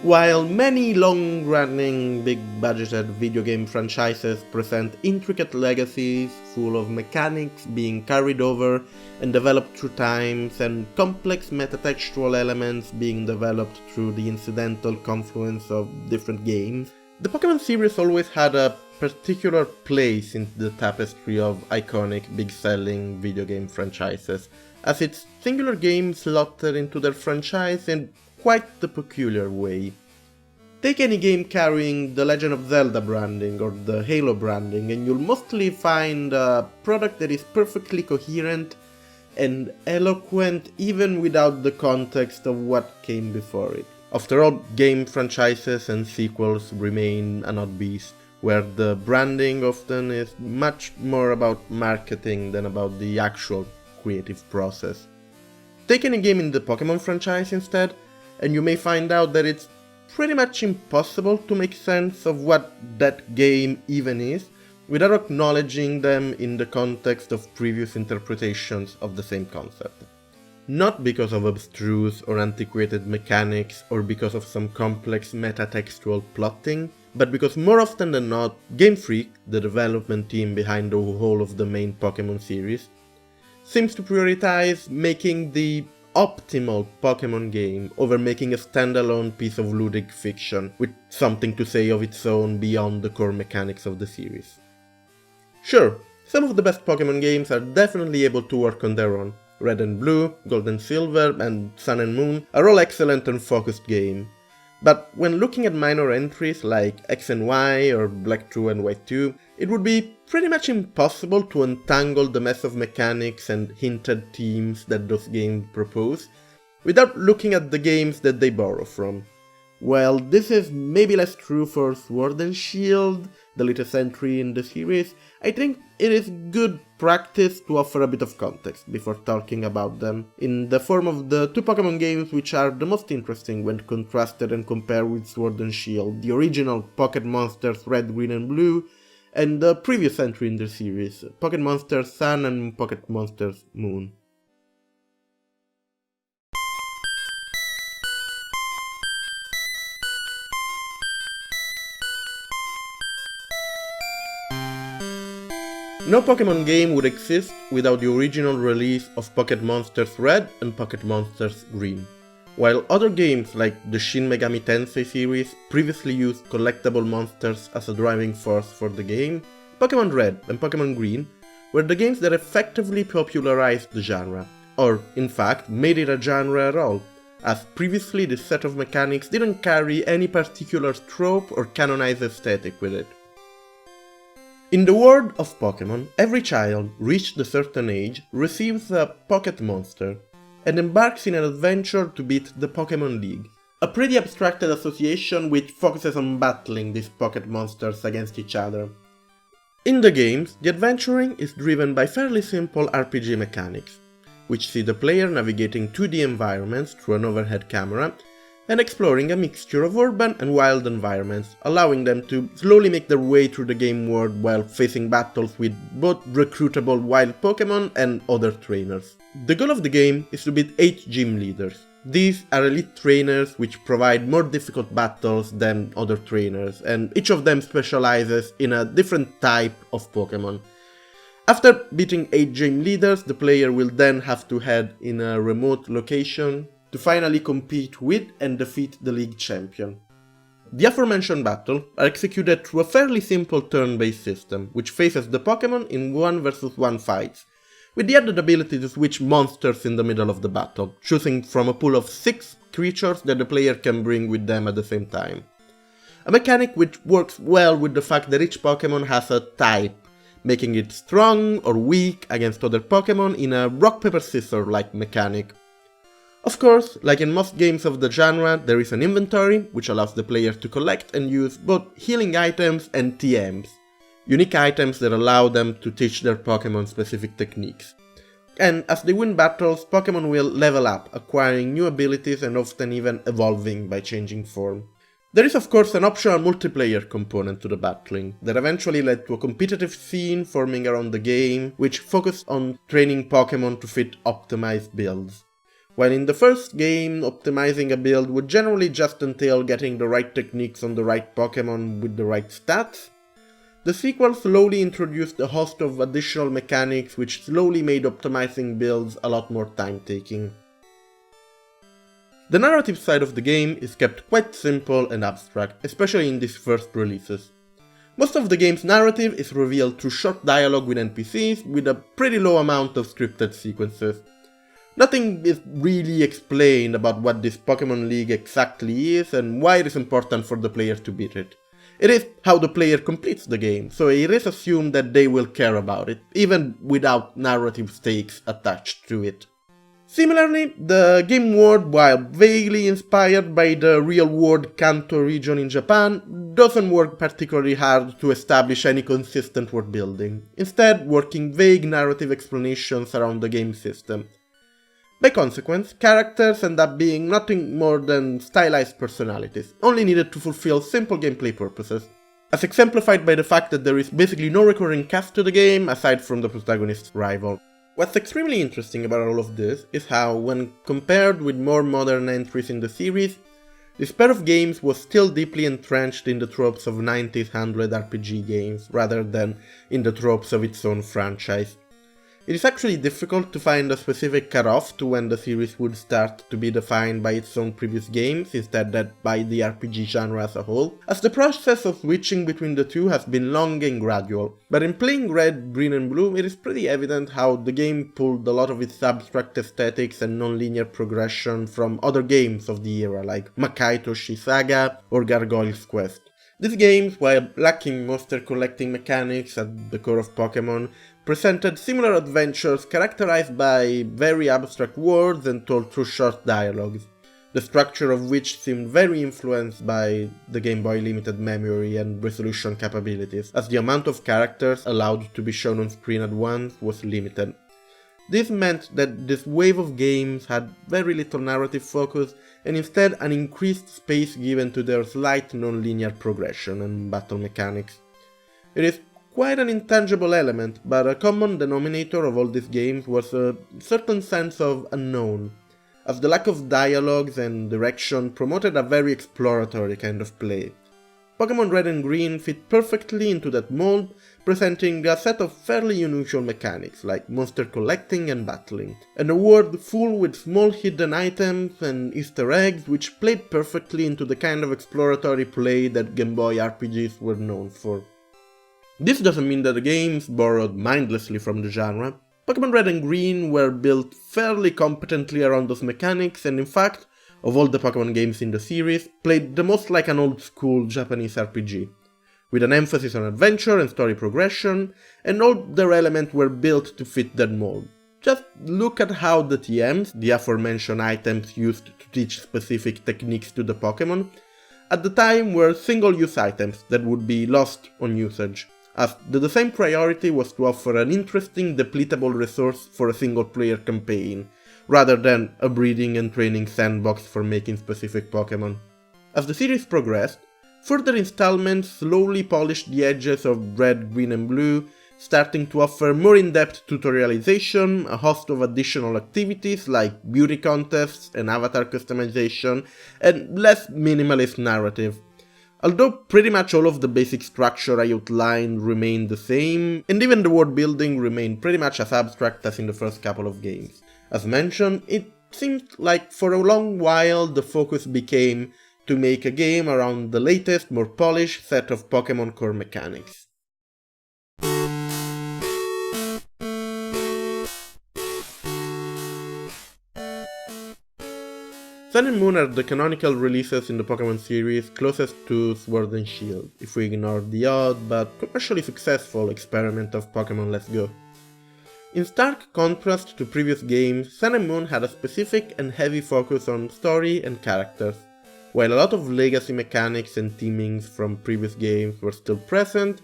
While many long-running, big-budgeted video game franchises present intricate legacies full of mechanics being carried over and developed through times and complex metatextual elements being developed through the incidental confluence of different games, the Pokémon series always had a particular place in the tapestry of iconic, big-selling video game franchises, as its singular games slotted into their franchise in quite the peculiar way. Take any game carrying the Legend of Zelda branding or the Halo branding and you'll mostly find a product that is perfectly coherent and eloquent even without the context of what came before it. After all, game franchises and sequels remain an odd beast, where the branding often is much more about marketing than about the actual creative process. Take any game in the Pokémon franchise instead, and you may find out that it's pretty much impossible to make sense of what that game even is without acknowledging them in the context of previous interpretations of the same concept. Not because of abstruse or antiquated mechanics or because of some complex metatextual plotting, but because more often than not, Game Freak, the development team behind the whole of the main Pokémon series, seems to prioritize making the optimal Pokémon game over making a standalone piece of ludic fiction with something to say of its own beyond the core mechanics of the series. Sure, some of the best Pokémon games are definitely able to work on their own. Red and Blue, Gold and Silver, and Sun and Moon are all excellent and focused games. But when looking at minor entries like X and Y or Black 2 and White 2, it would be pretty much impossible to untangle the mess of mechanics and hinted themes that those games propose without looking at the games that they borrow from. While this is maybe less true for Sword and Shield, the latest entry in the series, I think it is good practice to offer a bit of context before talking about them, in the form of the two Pokémon games which are the most interesting when contrasted and compared with Sword and Shield, the original Pocket Monsters Red, Green and Blue, and the previous entry in the series, Pocket Monsters Sun and Pocket Monsters Moon. No Pokémon game would exist without the original release of Pocket Monsters Red and Pocket Monsters Green. While other games like the Shin Megami Tensei series previously used collectible monsters as a driving force for the game, Pokémon Red and Pokémon Green were the games that effectively popularized the genre, or in fact made it a genre at all, as previously this set of mechanics didn't carry any particular trope or canonized aesthetic with it. In the world of Pokémon, every child, reached a certain age, receives a Pocket Monster, and embarks in an adventure to beat the Pokémon League, a pretty abstracted association which focuses on battling these Pocket Monsters against each other. In the games, the adventuring is driven by fairly simple RPG mechanics, which see the player navigating 2D environments through an overhead camera, and exploring a mixture of urban and wild environments, allowing them to slowly make their way through the game world while facing battles with both recruitable wild Pokémon and other trainers. The goal of the game is to beat 8 gym leaders. These are elite trainers which provide more difficult battles than other trainers, and each of them specializes in a different type of Pokémon. After beating 8 gym leaders, the player will then have to head in a remote location to finally compete with and defeat the league champion. The aforementioned battles are executed through a fairly simple turn-based system, which faces the Pokémon in 1 vs 1 fights, with the added ability to switch monsters in the middle of the battle, choosing from a pool of 6 creatures that the player can bring with them at the same time. A mechanic which works well with the fact that each Pokémon has a type, making it strong or weak against other Pokémon in a rock-paper-scissors-like mechanic. Of course, like in most games of the genre, there is an inventory, which allows the player to collect and use both healing items and TMs, unique items that allow them to teach their Pokémon specific techniques. And as they win battles, Pokémon will level up, acquiring new abilities and often even evolving by changing form. There is of course an optional multiplayer component to the battling, that eventually led to a competitive scene forming around the game, which focused on training Pokémon to fit optimized builds. While in the first game, optimizing a build would generally just entail getting the right techniques on the right Pokémon with the right stats, the sequel slowly introduced a host of additional mechanics which slowly made optimizing builds a lot more time-taking. The narrative side of the game is kept quite simple and abstract, especially in these first releases. Most of the game's narrative is revealed through short dialogue with NPCs with a pretty low amount of scripted sequences. Nothing is really explained about what this Pokémon League exactly is and why it is important for the player to beat it. It is how the player completes the game, so it is assumed that they will care about it, even without narrative stakes attached to it. Similarly, the game world, while vaguely inspired by the real-world Kanto region in Japan, doesn't work particularly hard to establish any consistent world building, instead working vague narrative explanations around the game system. By consequence, characters end up being nothing more than stylized personalities, only needed to fulfill simple gameplay purposes, as exemplified by the fact that there is basically no recurring cast to the game aside from the protagonist's rival. What's extremely interesting about all of this is how, when compared with more modern entries in the series, this pair of games was still deeply entrenched in the tropes of 90s handheld RPG games, rather than in the tropes of its own franchise. It is actually difficult to find a specific cutoff to when the series would start to be defined by its own previous games instead that by the RPG genre as a whole, as the process of switching between the two has been long and gradual. But in playing Red, Green and Blue, it is pretty evident how the game pulled a lot of its abstract aesthetics and non-linear progression from other games of the era like Makai Toshi Saga or Gargoyle's Quest. These games, while lacking monster collecting mechanics at the core of Pokémon, presented similar adventures characterized by very abstract worlds and told through short dialogues, the structure of which seemed very influenced by the Game Boy limited memory and resolution capabilities, as the amount of characters allowed to be shown on screen at once was limited. This meant that this wave of games had very little narrative focus and instead an increased space given to their slight non-linear progression and battle mechanics. It is quite an intangible element, but a common denominator of all these games was a certain sense of unknown, as the lack of dialogues and direction promoted a very exploratory kind of play. Pokémon Red and Green fit perfectly into that mold, presenting a set of fairly unusual mechanics like monster collecting and battling, and a world full with small hidden items and Easter eggs which played perfectly into the kind of exploratory play that Game Boy RPGs were known for. This doesn't mean that the games borrowed mindlessly from the genre. Pokémon Red and Green were built fairly competently around those mechanics and in fact, of all the Pokémon games in the series, played the most like an old-school Japanese RPG, with an emphasis on adventure and story progression, and all their elements were built to fit that mold. Just look at how the TMs, the aforementioned items used to teach specific techniques to the Pokémon, at the time were single-use items that would be lost on usage, as the design priority was to offer an interesting depletable resource for a single-player campaign, rather than a breeding and training sandbox for making specific Pokémon. As the series progressed, further installments slowly polished the edges of Red, Green and Blue, starting to offer more in-depth tutorialization, a host of additional activities like beauty contests and avatar customization, and less minimalist narrative. Although pretty much all of the basic structure I outlined remained the same, and even the world building remained pretty much as abstract as in the first couple of games. As mentioned, it seemed like for a long while the focus became to make a game around the latest, more polished set of Pokémon core mechanics. Sun and Moon are the canonical releases in the Pokémon series closest to Sword and Shield, if we ignore the odd but commercially successful experiment of Pokémon Let's Go. In stark contrast to previous games, Sun and Moon had a specific and heavy focus on story and characters. While a lot of legacy mechanics and themings from previous games were still present,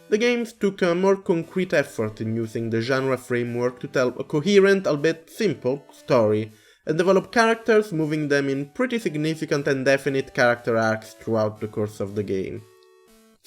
the games took a more concrete effort in using the genre framework to tell a coherent, albeit simple, story, and develop characters, moving them in pretty significant and definite character arcs throughout the course of the game.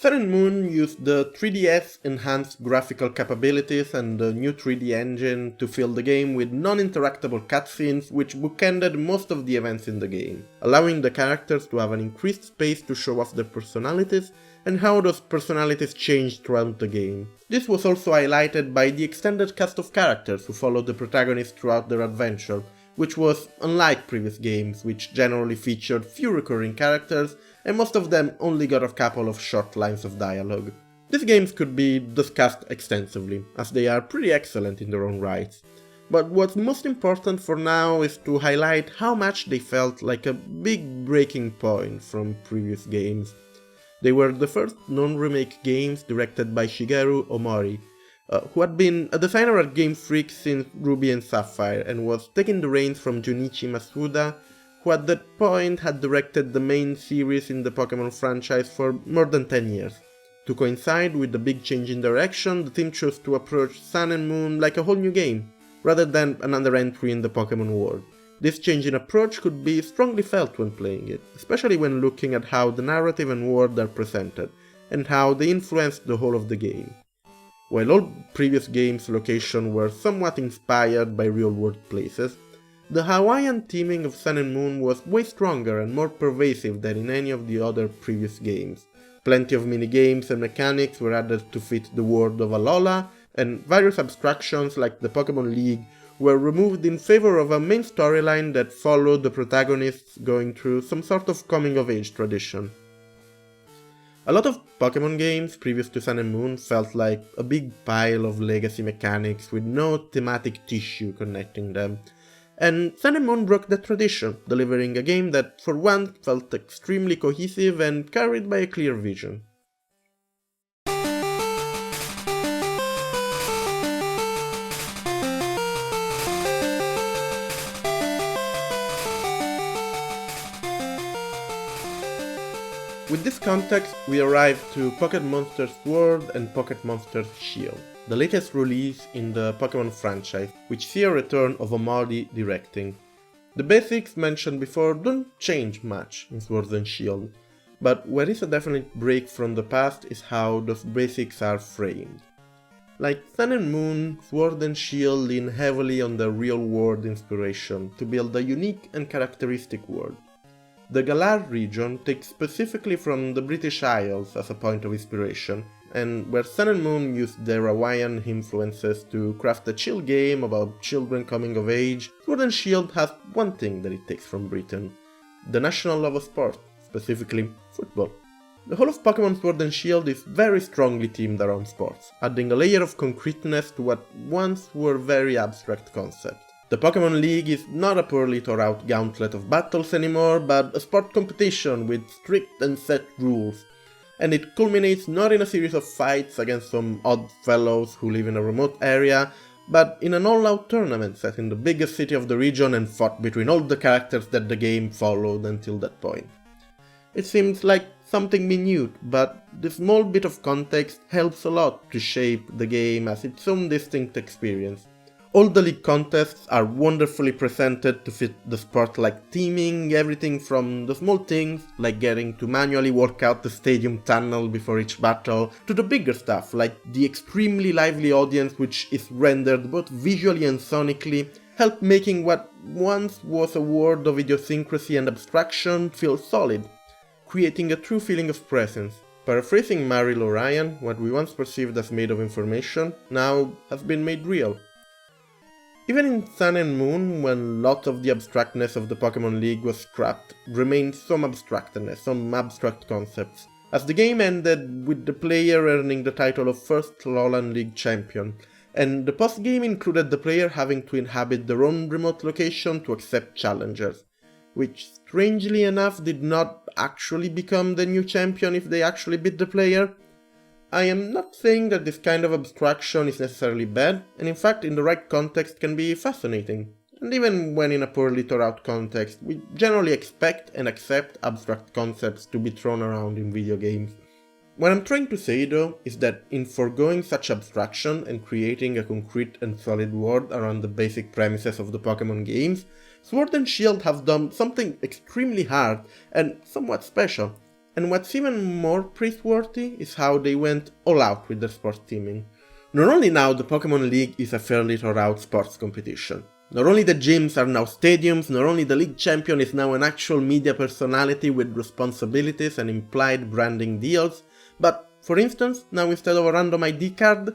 Sun and Moon used the 3DS enhanced graphical capabilities and the new 3D engine to fill the game with non-interactable cutscenes which bookended most of the events in the game, allowing the characters to have an increased space to show off their personalities and how those personalities changed throughout the game. This was also highlighted by the extended cast of characters who followed the protagonist throughout their adventure, which was unlike previous games, which generally featured few recurring characters and most of them only got a couple of short lines of dialogue. These games could be discussed extensively, as they are pretty excellent in their own rights. But what's most important for now is to highlight how much they felt like a big breaking point from previous games. They were the first non-remake games directed by Shigeru Ohmori, who had been a designer at Game Freak since Ruby and Sapphire and was taking the reins from Junichi Masuda, who at that point had directed the main series in the Pokémon franchise for more than 10 years. To coincide with the big change in direction, the team chose to approach Sun and Moon like a whole new game, rather than another entry in the Pokémon world. This change in approach could be strongly felt when playing it, especially when looking at how the narrative and world are presented, and how they influenced the whole of the game. While all previous games' locations were somewhat inspired by real-world places, the Hawaiian theming of Sun and Moon was way stronger and more pervasive than in any of the other previous games. Plenty of minigames and mechanics were added to fit the world of Alola, and various abstractions like the Pokémon League were removed in favor of a main storyline that followed the protagonists going through some sort of coming-of-age tradition. A lot of Pokémon games previous to Sun and Moon felt like a big pile of legacy mechanics with no thematic tissue connecting them, and Sun and Moon broke that tradition, delivering a game that for once felt extremely cohesive and carried by a clear vision. With this context, we arrive to Pocket Monsters Sword and Pocket Monsters Shield, the latest release in the Pokémon franchise, which see a return of Ohmori directing. The basics mentioned before don't change much in Sword and Shield, but where is a definite break from the past is how those basics are framed. Like Sun and Moon, Sword and Shield lean heavily on the real-world inspiration to build a unique and characteristic world. The Galar region takes specifically from the British Isles as a point of inspiration, and where Sun and Moon used their Hawaiian influences to craft a chill game about children coming of age, Sword and Shield has one thing that it takes from Britain: the national love of sport, specifically football. The whole of Pokémon Sword and Shield is very strongly themed around sports, adding a layer of concreteness to what once were very abstract concepts. The Pokémon League is not a poorly thought out gauntlet of battles anymore, but a sport competition with strict and set rules, and it culminates not in a series of fights against some odd fellows who live in a remote area, but in an all-out tournament set in the biggest city of the region and fought between all the characters that the game followed until that point. It seems like something minute, but the small bit of context helps a lot to shape the game as its own distinct experience. All the league contests are wonderfully presented to fit the sport-like theming, everything from the small things, like getting to manually work out the stadium tunnel before each battle, to the bigger stuff, like the extremely lively audience which is rendered both visually and sonically, help making what once was a world of idiosyncrasy and abstraction feel solid, creating a true feeling of presence. Paraphrasing Maril Orion, what we once perceived as made of information, now has been made real. Even in Sun and Moon, when lots of the abstractness of the Pokémon League was scrapped, remained some abstractness, some abstract concepts, as the game ended with the player earning the title of first Alolan League champion, and the post-game included the player having to inhabit their own remote location to accept challengers, which strangely enough did not actually become the new champion if they actually beat the player. I am not saying that this kind of abstraction is necessarily bad, and in fact in the right context can be fascinating. And even when in a poorly thought out context, we generally expect and accept abstract concepts to be thrown around in video games. What I'm trying to say though is that in foregoing such abstraction and creating a concrete and solid world around the basic premises of the Pokémon games, Sword and Shield have done something extremely hard and somewhat special. And what's even more praiseworthy is how they went all out with their sports teaming. Not only now the Pokémon League is a fairly thought out sports competition, not only the gyms are now stadiums, not only the league champion is now an actual media personality with responsibilities and implied branding deals, but, for instance, now instead of a random ID card,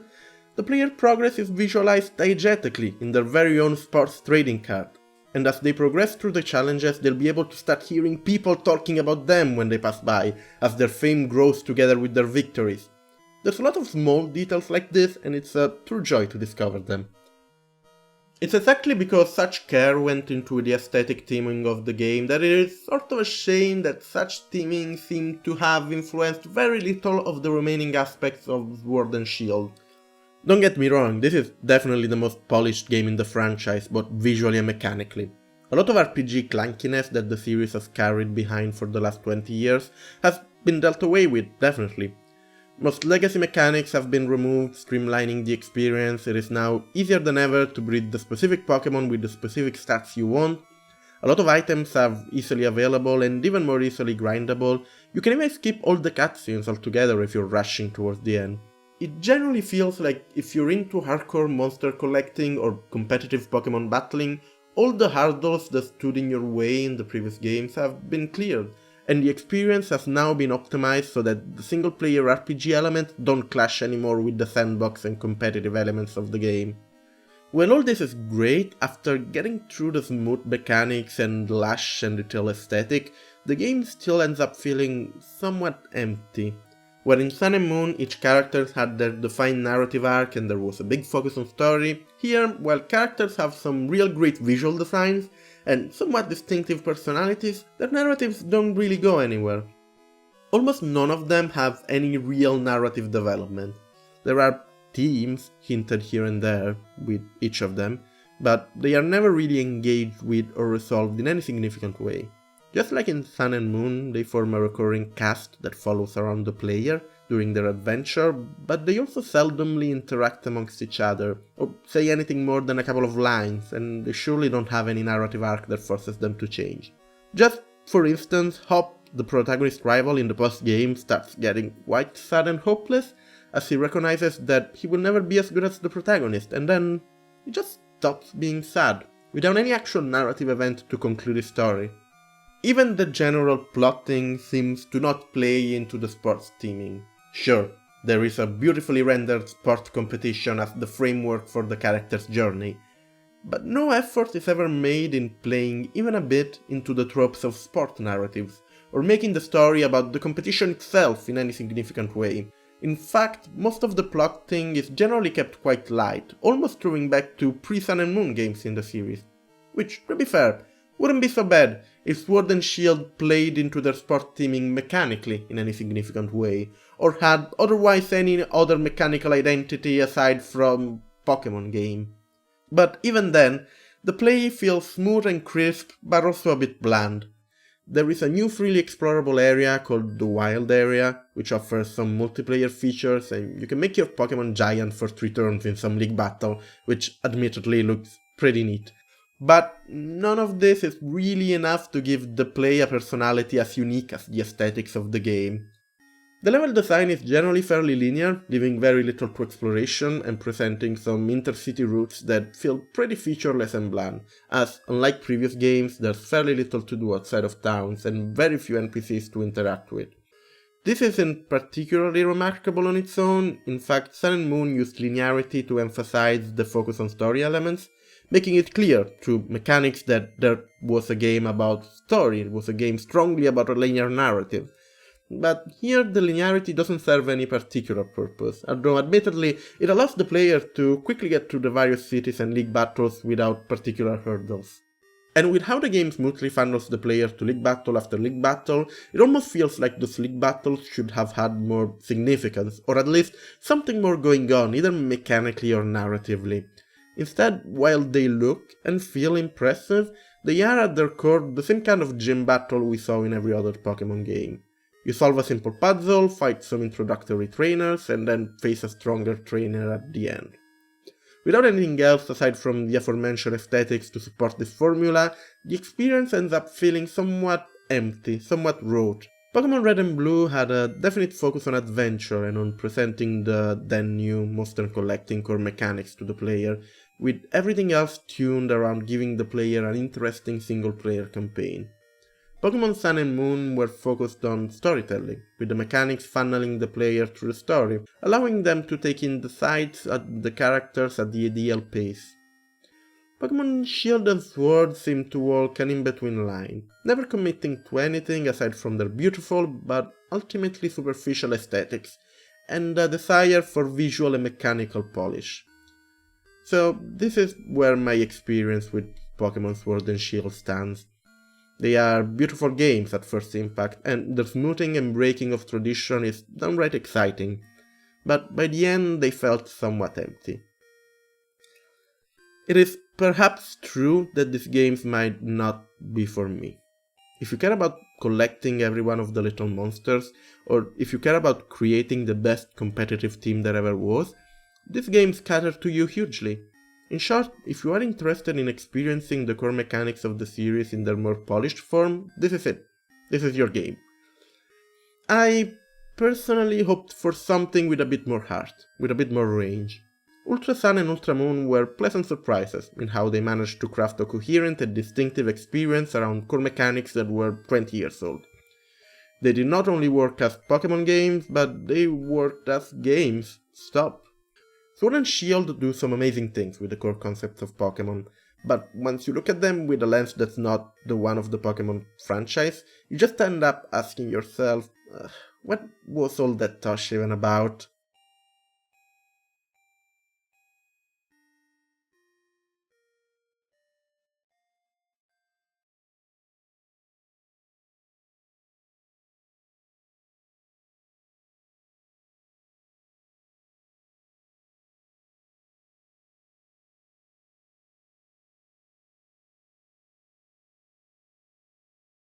the player progress is visualized diegetically in their very own sports trading card. And as they progress through the challenges, they'll be able to start hearing people talking about them when they pass by, as their fame grows together with their victories. There's a lot of small details like this, and it's a true joy to discover them. It's exactly because such care went into the aesthetic theming of the game that it is sort of a shame that such theming seemed to have influenced very little of the remaining aspects of Sword and Shield. Don't get me wrong, this is definitely the most polished game in the franchise, both visually and mechanically. A lot of RPG clunkiness that the series has carried behind for the last 20 years has been dealt away with, definitely. Most legacy mechanics have been removed, streamlining the experience. It is now easier than ever to breed the specific Pokémon with the specific stats you want. A lot of items are easily available and even more easily grindable. You can even skip all the cutscenes altogether if you're rushing towards the end. It generally feels like if you're into hardcore monster collecting or competitive Pokémon battling, all the hurdles that stood in your way in the previous games have been cleared, and the experience has now been optimized so that the single-player RPG elements don't clash anymore with the sandbox and competitive elements of the game. While all this is great, after getting through the smooth mechanics and lush and detailed aesthetic, the game still ends up feeling somewhat empty. Where in Sun and Moon each character had their defined narrative arc and there was a big focus on story, here, while characters have some real great visual designs and somewhat distinctive personalities, their narratives don't really go anywhere. Almost none of them have any real narrative development. There are themes hinted here and there with each of them, but they are never really engaged with or resolved in any significant way. Just like in Sun and Moon, they form a recurring cast that follows around the player during their adventure, but they also seldomly interact amongst each other, or say anything more than a couple of lines, and they surely don't have any narrative arc that forces them to change. Just, for instance, Hop, the protagonist rival in the post-game, starts getting quite sad and hopeless, as he recognizes that he will never be as good as the protagonist, and then he just stops being sad, without any actual narrative event to conclude his story. Even the general plotting seems to not play into the sports theming. Sure, there is a beautifully rendered sport competition as the framework for the character's journey, but no effort is ever made in playing even a bit into the tropes of sport narratives, or making the story about the competition itself in any significant way. In fact, most of the plotting is generally kept quite light, almost throwing back to pre-Sun and Moon games in the series. Which, to be fair, wouldn't be so bad if Sword and Shield played into their sport theming mechanically in any significant way, or had otherwise any other mechanical identity aside from Pokémon game. But even then, the play feels smooth and crisp, but also a bit bland. There is a new freely explorable area called the Wild Area, which offers some multiplayer features, and you can make your Pokémon giant for 3 turns in some league battle, which admittedly looks pretty neat. But none of this is really enough to give the play a personality as unique as the aesthetics of the game. The level design is generally fairly linear, leaving very little to exploration and presenting some intercity routes that feel pretty featureless and bland, as unlike previous games, there's fairly little to do outside of towns and very few NPCs to interact with. This isn't particularly remarkable on its own. In fact, Sun and Moon used linearity to emphasize the focus on story elements, making it clear through mechanics that there was a game about story, it was a game strongly about a linear narrative. But here the linearity doesn't serve any particular purpose, although admittedly it allows the player to quickly get through the various cities and league battles without particular hurdles. And with how the game smoothly funnels the player to league battle after league battle, it almost feels like those league battles should have had more significance, or at least something more going on, either mechanically or narratively. Instead, while they look and feel impressive, they are at their core the same kind of gym battle we saw in every other Pokémon game. You solve a simple puzzle, fight some introductory trainers, and then face a stronger trainer at the end. Without anything else aside from the aforementioned aesthetics to support this formula, the experience ends up feeling somewhat empty, somewhat rote. Pokemon Red and Blue had a definite focus on adventure and on presenting the then new monster collecting core mechanics to the player, with everything else tuned around giving the player an interesting single-player campaign. Pokemon Sun and Moon were focused on storytelling, with the mechanics funneling the player through the story, allowing them to take in the sights of the characters at the ideal pace. Pokemon Shield and Sword seemed to walk an in-between line, never committing to anything aside from their beautiful but ultimately superficial aesthetics, and a desire for visual and mechanical polish. So this is where my experience with Pokemon Sword and Shield stands. They are beautiful games at first impact, and the smoothing and breaking of tradition is downright exciting, but by the end they felt somewhat empty. It is perhaps true that these games might not be for me. If you care about collecting every one of the little monsters, or if you care about creating the best competitive team there ever was, these games cater to you hugely. In short, if you are interested in experiencing the core mechanics of the series in their more polished form, this is it. This is your game. I personally hoped for something with a bit more heart, with a bit more range. Ultra Sun and Ultra Moon were pleasant surprises in how they managed to craft a coherent and distinctive experience around core mechanics that were 20 years old. They did not only work as Pokémon games, but they worked as games. Stop. Sword and Shield do some amazing things with the core concepts of Pokémon, but once you look at them with a lens that's not the one of the Pokémon franchise, you just end up asking yourself, what was all that tosh even about?